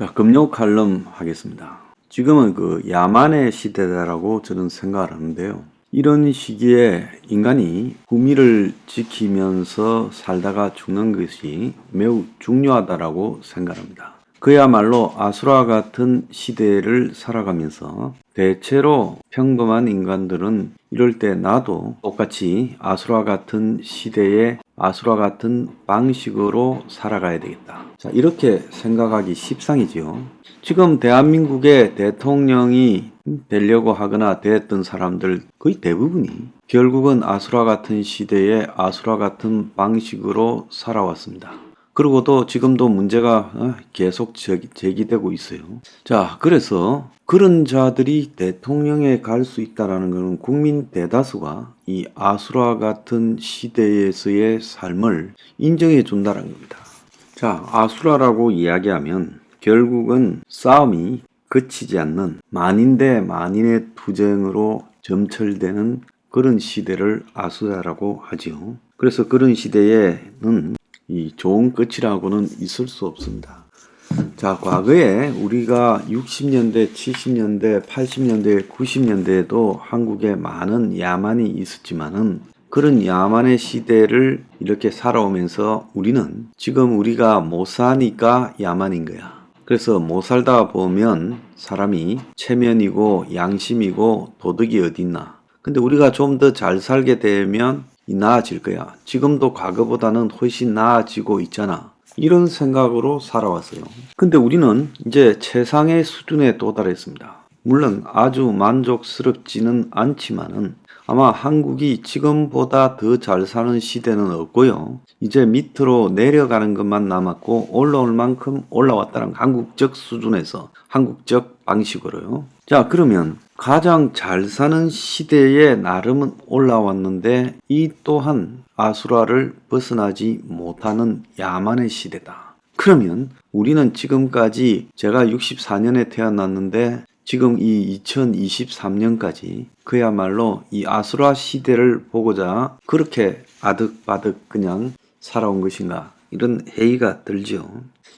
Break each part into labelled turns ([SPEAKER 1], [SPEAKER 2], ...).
[SPEAKER 1] 자, 금요 칼럼 하겠습니다. 지금은 야만의 시대다라고 저는 생각을 하는데요. 이런 시기에 인간이 품위를 지키면서 살다가 죽는 것이 매우 중요하다라고 생각합니다. 그야말로 아수라 같은 시대를 살아가면서 대체로 평범한 인간들은 이럴 때 나도 똑같이 아수라 같은 시대에 아수라 같은 방식으로 살아가야 되겠다. 자, 이렇게 생각하기 십상이지요. 지금 대한민국의 대통령이 되려고 하거나 됐던 사람들 거의 대부분이 결국은 아수라 같은 시대에 아수라 같은 방식으로 살아왔습니다. 그리고도 지금도 문제가 계속 제기되고 있어요. 자, 그래서 그런 자들이 대통령에 갈 수 있다는 것은 국민 대다수가 이 아수라 같은 시대에서의 삶을 인정해 준다는 겁니다. 자, 아수라라고 이야기하면 결국은 싸움이 그치지 않는 만인 대 만인의 투쟁으로 점철되는 그런 시대를 아수라라고 하지요. 그래서 그런 시대에는 이 좋은 끝이라고는 있을 수 없습니다. 자, 과거에 우리가 60년대, 70년대, 80년대, 90년대에도 한국에 많은 야만이 있었지만은 그런 야만의 시대를 이렇게 살아오면서 우리는 지금 우리가 못 사니까 야만인 거야. 그래서 못 살다 보면 사람이 체면이고 양심이고 도덕이 어딨나. 근데 우리가 좀 더 잘 살게 되면 나아질 거야. 지금도 과거보다는 훨씬 나아지고 있잖아. 이런 생각으로 살아왔어요. 근데 우리는 이제 최상의 수준에 도달했습니다. 물론 아주 만족스럽지는 않지만은 아마 한국이 지금보다 더 잘 사는 시대는 없고요. 이제 밑으로 내려가는 것만 남았고 올라올 만큼 올라왔다는 한국적 수준에서 한국적 방식으로요. 자, 그러면 가장 잘 사는 시대에 나름은 올라왔는데 이 또한 아수라를 벗어나지 못하는 야만의 시대다. 그러면 우리는 지금까지 제가 64년에 태어났는데 지금 이 2023년까지 그야말로 이 아수라 시대를 보고자 그렇게 아득바득 그냥 살아온 것인가, 이런 회의가 들지요.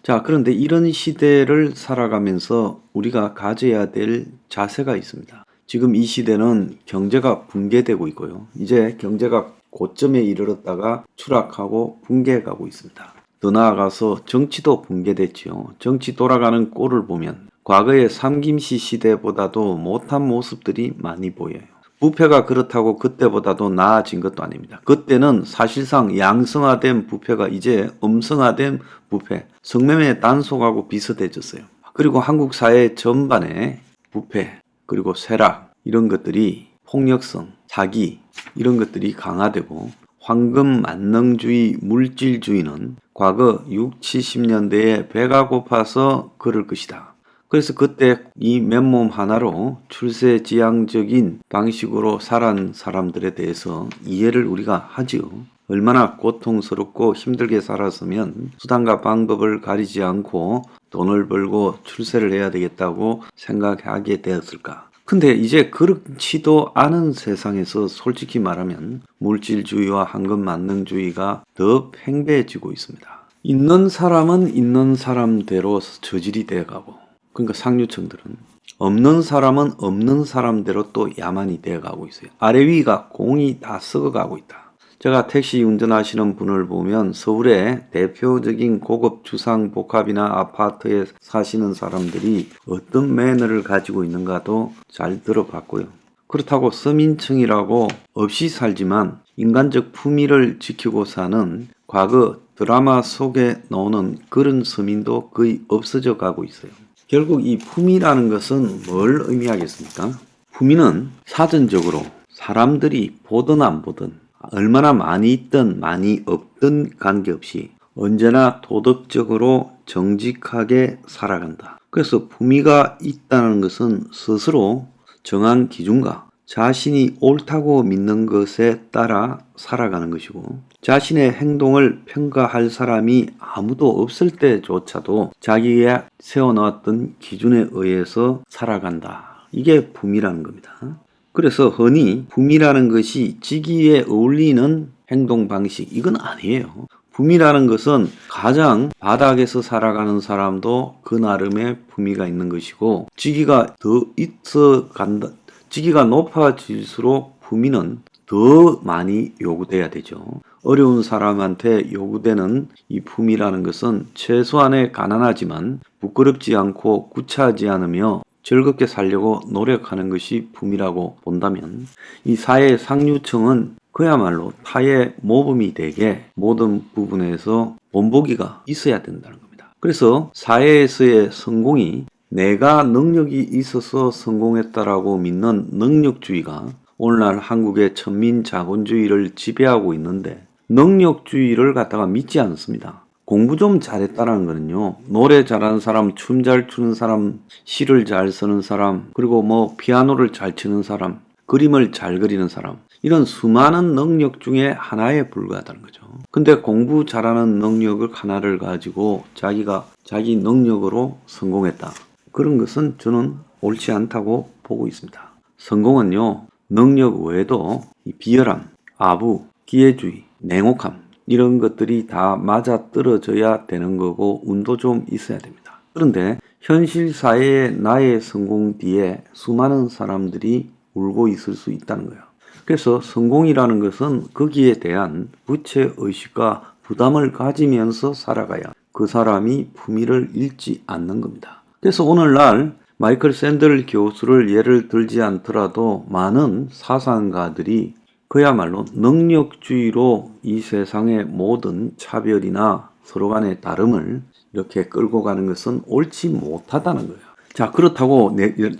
[SPEAKER 1] 자, 그런데 이런 시대를 살아가면서 우리가 가져야 될 자세가 있습니다. 지금 이 시대는 경제가 붕괴되고 있고요. 이제 경제가 고점에 이르렀다가 추락하고 붕괴해가고 있습니다. 더 나아가서 정치도 붕괴됐지요. 정치 돌아가는 꼴을 보면 과거의 삼김씨 시대보다도 못한 모습들이 많이 보여요. 부패가 그렇다고 그때보다도 나아진 것도 아닙니다. 그때는 사실상 양성화된 부패가 이제 음성화된 부패, 성매매 단속하고 비슷해졌어요. 그리고 한국 사회 전반에 부패, 그리고 쇠락, 이런 것들이 폭력성, 사기, 이런 것들이 강화되고 황금 만능주의, 물질주의는 과거 6, 70년대에 배가 고파서 그럴 것이다. 그래서 그때 이 맨몸 하나로 출세지향적인 방식으로 살아온 사람들에 대해서 이해를 우리가 하지요. 얼마나 고통스럽고 힘들게 살았으면 수단과 방법을 가리지 않고 돈을 벌고 출세를 해야 되겠다고 생각하게 되었을까. 근데 이제 그렇지도 않은 세상에서 솔직히 말하면 물질주의와 황금만능주의가 더 팽배해지고 있습니다. 있는 사람은 있는 사람대로 저질이 되어가고, 그러니까 상류층들은 없는 사람은 없는 사람대로 또 야만이 되어가고 있어요. 아래 위가 공이 다 썩어가고 있다. 제가 택시 운전하시는 분을 보면 서울의 대표적인 고급 주상 복합이나 아파트에 사시는 사람들이 어떤 매너를 가지고 있는가도 잘 들어봤고요. 그렇다고 서민층이라고 없이 살지만 인간적 품위를 지키고 사는 과거 드라마 속에 나오는 그런 서민도 거의 없어져 가고 있어요. 결국 이 품위라는 것은 뭘 의미하겠습니까? 품위는 사전적으로 사람들이 보든 안 보든 얼마나 많이 있든 많이 없든 관계없이 언제나 도덕적으로 정직하게 살아간다. 그래서 품위가 있다는 것은 스스로 정한 기준과 자신이 옳다고 믿는 것에 따라 살아가는 것이고, 자신의 행동을 평가할 사람이 아무도 없을 때조차도 자기가 세워놓았던 기준에 의해서 살아간다. 이게 품위라는 겁니다. 그래서 흔히 품위라는 것이 직위에 어울리는 행동 방식, 이건 아니에요. 품위라는 것은 가장 바닥에서 살아가는 사람도 그 나름의 품위가 있는 것이고, 직위가 더 있어 간다, 직위가 높아질수록 품위는 더 많이 요구돼야 되죠. 어려운 사람한테 요구되는 이 품위라는 것은 최소한의 가난하지만 부끄럽지 않고 구차하지 않으며 즐겁게 살려고 노력하는 것이 품위라고 본다면, 이 사회 상류층은 그야말로 타의 모범이 되게 모든 부분에서 본보기가 있어야 된다는 겁니다. 그래서 사회에서의 성공이 내가 능력이 있어서 성공했다라고 믿는 능력주의가 오늘날 한국의 천민자본주의를 지배하고 있는데, 능력주의를 갖다가 믿지 않습니다. 공부 좀 잘했다라는 거는요, 노래 잘하는 사람, 춤 잘 추는 사람, 시를 잘 쓰는 사람, 그리고 뭐 피아노를 잘 치는 사람, 그림을 잘 그리는 사람, 이런 수많은 능력 중에 하나에 불과하다는 거죠. 근데 공부 잘하는 능력을 하나를 가지고 자기가 자기 능력으로 성공했다, 그런 것은 저는 옳지 않다고 보고 있습니다. 성공은요, 능력 외에도 이 비열함, 아부, 기회주의, 냉혹함, 이런 것들이 다 맞아떨어져야 되는 거고 운도 좀 있어야 됩니다. 그런데 현실 사회의 나의 성공 뒤에 수많은 사람들이 울고 있을 수 있다는 거예요. 그래서 성공이라는 것은 거기에 대한 부채의식과 부담을 가지면서 살아가야 그 사람이 품위를 잃지 않는 겁니다. 그래서 오늘날 마이클 샌들 교수를 예를 들지 않더라도 많은 사상가들이 그야말로 능력주의로 이 세상의 모든 차별이나 서로 간의 다름을 이렇게 끌고 가는 것은 옳지 못하다는 거예요. 자, 그렇다고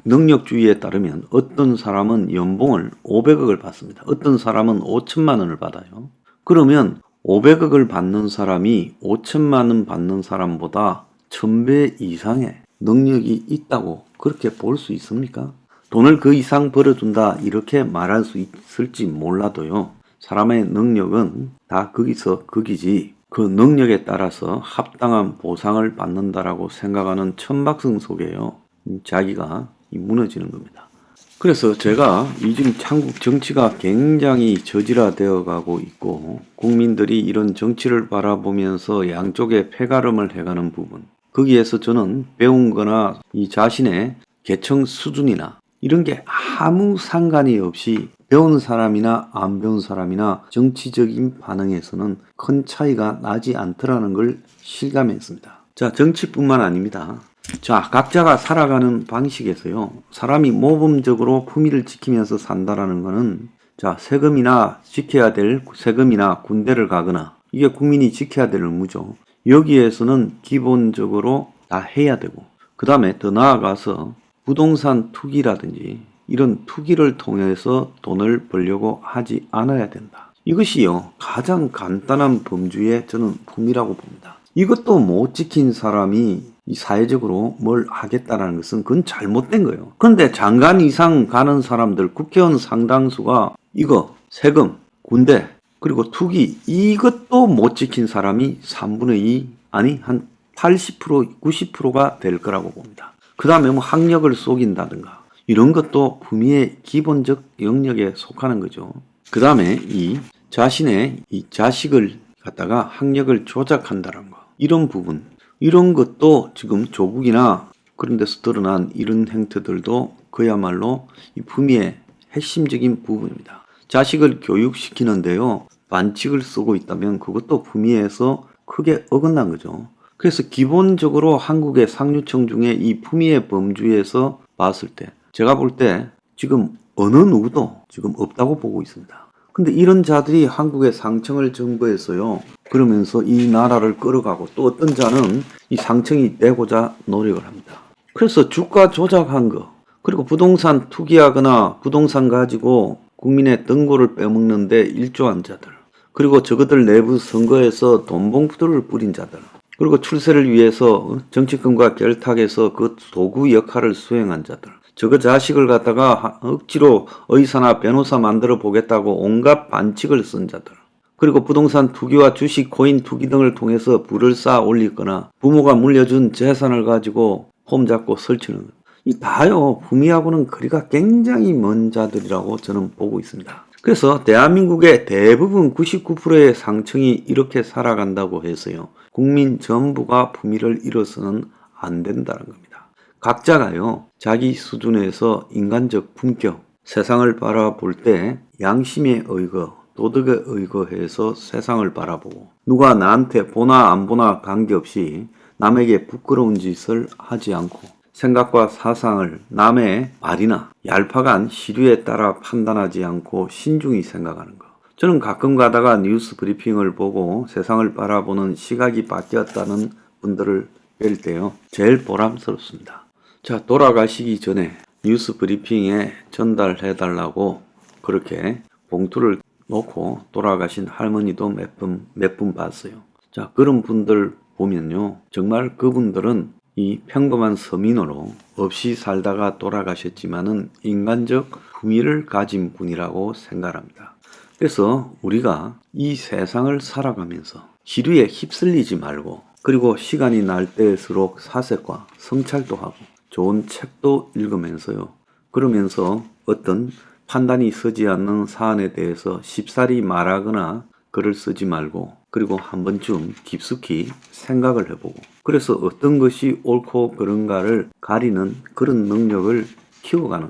[SPEAKER 1] 능력주의에 따르면 어떤 사람은 연봉을 500억을 받습니다. 어떤 사람은 5천만 원을 받아요. 그러면 500억을 받는 사람이 5천만 원 받는 사람보다 1000배 이상의 능력이 있다고 그렇게 볼 수 있습니까? 돈을 그 이상 벌어준다, 이렇게 말할 수 있을지 몰라도요, 사람의 능력은 다 거기서 거기지 그 능력에 따라서 합당한 보상을 받는다라고 생각하는 천박성 속에요, 자기가 무너지는 겁니다. 그래서 제가 요즘 한국 정치가 굉장히 저질화되어 가고 있고, 국민들이 이런 정치를 바라보면서 양쪽에 패가름을 해가는 부분, 거기에서 저는 배운 거나 이 자신의 계층 수준이나 이런 게 아무 상관이 없이 배운 사람이나 안 배운 사람이나 정치적인 반응에서는 큰 차이가 나지 않더라는 걸 실감했습니다. 자, 정치뿐만 아닙니다. 자, 각자가 살아가는 방식에서요, 사람이 모범적으로 품위를 지키면서 산다라는 거는, 자, 세금이나 지켜야 될 세금이나 군대를 가거나, 이게 국민이 지켜야 될 의무죠. 여기에서는 기본적으로 다 해야 되고, 그 다음에 더 나아가서 부동산 투기라든지 이런 투기를 통해서 돈을 벌려고 하지 않아야 된다. 이것이요, 가장 간단한 범주의 저는 품위라고 봅니다. 이것도 못 지킨 사람이 이 사회적으로 뭘 하겠다라는 것은 그건 잘못된 거예요. 그런데 장관 이상 가는 사람들, 국회의원 상당수가 이거 세금, 군대, 그리고 투기, 이것도 못 지킨 사람이 3분의 2, 아니 한 80%, 90%가 될 거라고 봅니다. 그 다음에 뭐 학력을 속인다든가 이런 것도 품위의 기본적 영역에 속하는 거죠. 그 다음에 이 자신의 이 자식을 갖다가 학력을 조작한다는 거, 이런 부분, 이런 것도 지금 조국이나 그런 데서 드러난 이런 행태들도 그야말로 이 품위의 핵심적인 부분입니다. 자식을 교육시키는데요, 반칙을 쓰고 있다면 그것도 품위에서 크게 어긋난 거죠. 그래서 기본적으로 한국의 상류층 중에 이 품위의 범주에서 봤을 때, 제가 볼 때 지금 어느 누구도 지금 없다고 보고 있습니다. 근데 이런 자들이 한국의 상층을 정부해서요, 그러면서 이 나라를 끌어가고, 또 어떤 자는 이 상층이 되고자 노력을 합니다. 그래서 주가 조작한 거, 그리고 부동산 투기하거나 부동산 가지고 국민의 등골을 빼먹는데 일조한 자들, 그리고 저것들 내부 선거에서 돈봉투를 뿌린 자들, 그리고 출세를 위해서 정치권과 결탁해서 그 도구 역할을 수행한 자들, 저거 자식을 갖다가 억지로 의사나 변호사 만들어 보겠다고 온갖 반칙을 쓴 자들, 그리고 부동산 투기와 주식, 코인 투기 등을 통해서 부를 쌓아 올리거나 부모가 물려준 재산을 가지고 폼 잡고 설치는 것, 이 다요, 품위하고는 거리가 굉장히 먼 자들이라고 저는 보고 있습니다. 그래서 대한민국의 대부분 99%의 상층이 이렇게 살아간다고 해서요. 국민 전부가 품위를 잃어서는 안 된다는 겁니다. 각자가요. 자기 수준에서 인간적 품격, 세상을 바라볼 때 양심에 의거, 도덕에 의거해서 세상을 바라보고 누가 나한테 보나 안 보나 관계없이 남에게 부끄러운 짓을 하지 않고 생각과 사상을 남의 말이나 얄팍한 시류에 따라 판단하지 않고 신중히 생각하는 것. 저는 가끔 가다가 뉴스 브리핑을 보고 세상을 바라보는 시각이 바뀌었다는 분들을 뵐 때요. 제일 보람스럽습니다. 자, 돌아가시기 전에 뉴스 브리핑에 전달해달라고 그렇게 봉투를 놓고 돌아가신 할머니도 몇 분 봤어요. 자, 그런 분들 보면요. 정말 그분들은 이 평범한 서민으로 없이 살다가 돌아가셨지만은 인간적 품위를 가진 분이라고 생각합니다. 그래서 우리가 이 세상을 살아가면서 시류에 휩쓸리지 말고 그리고 시간이 날 때일수록 사색과 성찰도 하고 좋은 책도 읽으면서요. 그러면서 어떤 판단이 서지 않는 사안에 대해서 쉽사리 말하거나 글을 쓰지 말고 그리고 한 번쯤 깊숙이 생각을 해보고 그래서 어떤 것이 옳고 그른가를 가리는 그런 능력을 키워가는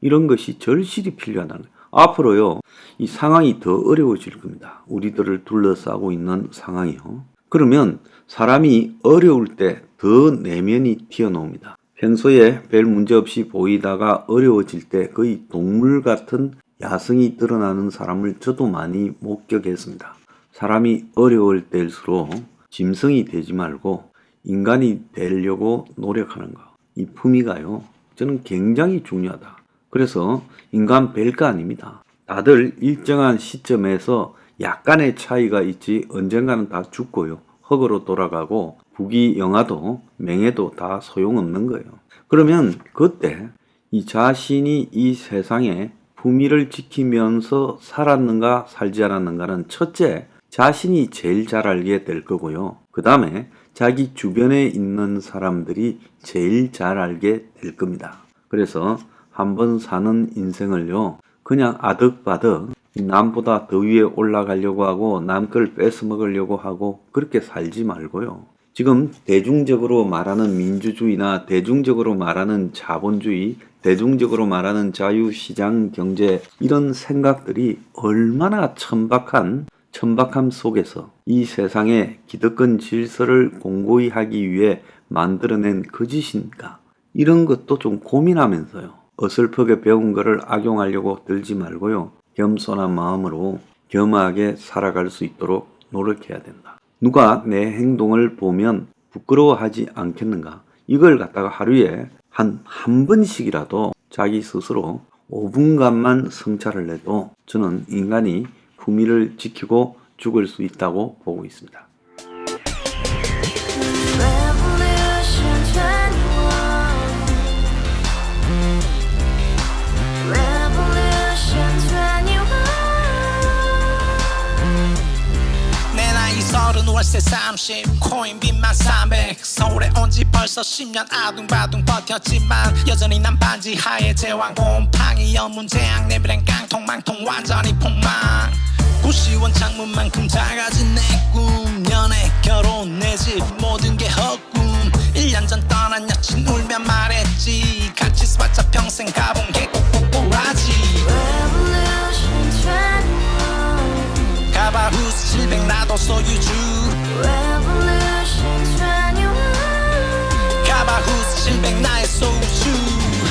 [SPEAKER 1] 이런 것이 절실히 필요하다는 거예요. 앞으로요. 이 상황이 더 어려워질 겁니다. 우리들을 둘러싸고 있는 상황이요. 그러면 사람이 어려울 때 더 내면이 튀어나옵니다. 평소에 별 문제 없이 보이다가 어려워질 때 거의 동물 같은 야성이 드러나는 사람을 저도 많이 목격했습니다. 사람이 어려울 때일수록 짐승이 되지 말고 인간이 되려고 노력하는 것. 이 품위가요. 저는 굉장히 중요하다. 그래서 인간 별거 아닙니다. 다들 일정한 시점에서 약간의 차이가 있지 언젠가는 다 죽고요. 흙으로 돌아가고 부귀영화도 명예도 다 소용없는 거예요. 그러면 그때 이 자신이 이 세상에 품위를 지키면서 살았는가 살지 않았는가는 첫째 자신이 제일 잘 알게 될 거고요. 그 다음에 자기 주변에 있는 사람들이 제일 잘 알게 될 겁니다. 그래서 한번 사는 인생을요. 그냥 아득바득 남보다 더 위에 올라가려고 하고 남 걸 뺏어 먹으려고 하고 그렇게 살지 말고요. 지금 대중적으로 말하는 민주주의나 대중적으로 말하는 자본주의, 대중적으로 말하는 자유시장 경제 이런 생각들이 얼마나 천박함 속에서 이 세상의 기득권 질서를 공고히 하기 위해 만들어낸 거짓인가 이런 것도 좀 고민하면서요. 어설프게 배운 거를 악용하려고 들지 말고요. 겸손한 마음으로 겸하게 살아갈 수 있도록 노력해야 된다. 누가 내 행동을 보면 부끄러워하지 않겠는가? 이걸 갖다가 하루에 한 번씩이라도 자기 스스로 5분간만 성찰을 해도 저는 인간이 품위를 지키고 죽을 수 있다고 보고 있습니다.
[SPEAKER 2] 월세 30 코인빚만 300 서울에 온 지 벌써 10년 아둥바둥 버텼지만 여전히 난 반지 하에 제왕 곰팡이 연문제약 내비랑 깡통망통 완전히 폭망 90원 창문만큼 작아진 내 꿈 연애 결혼 내 집 모든 게 헛꿈 1년 전 떠난 여친 울며 말했지 같이 써봤자 평생 가본 게 꼭꼭꼭라지 가바후스 700 나도 소유주 가바후스 700 나의 소유주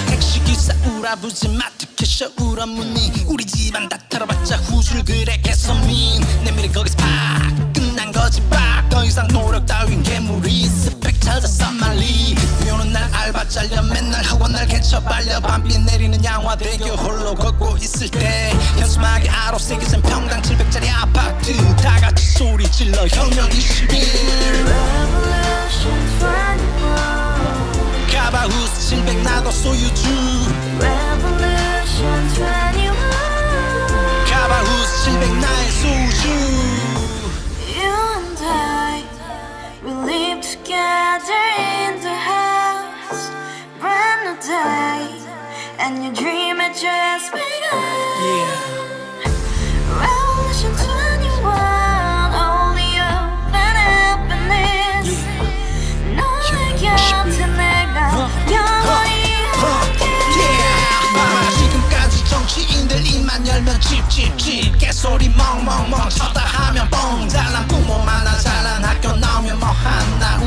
[SPEAKER 2] 택시기사 우라부지 마트캐셔 울어무니 우리 집안 다 털어봤자 후줄 그래 개선민 내 미래 거기서 팍 끝난 거지 팍 더 이상 노력 따윈 괴물이 스펙 찾아 쌈말리 비오는 날 알바 잘려 맨날 학원 날 개쳐 발려 밤비 내리는 양화대교 홀로 걷고 있을 때 현수막에 아로 새겨진 평당 700짜리 아파트 다같이 소리 질러 혁명 21 가바후스 700 나도 소유주 가바후스 700 나의 소유주
[SPEAKER 3] Together in the house, brand new day, and your dream had just begun.
[SPEAKER 2] Yeah. 지인들 입만 열면 찝찝찝 개소리 멍멍멍 쳤다 하면 뻥 잘난 부모 만나 잘난 학교 나오면 뭐 하나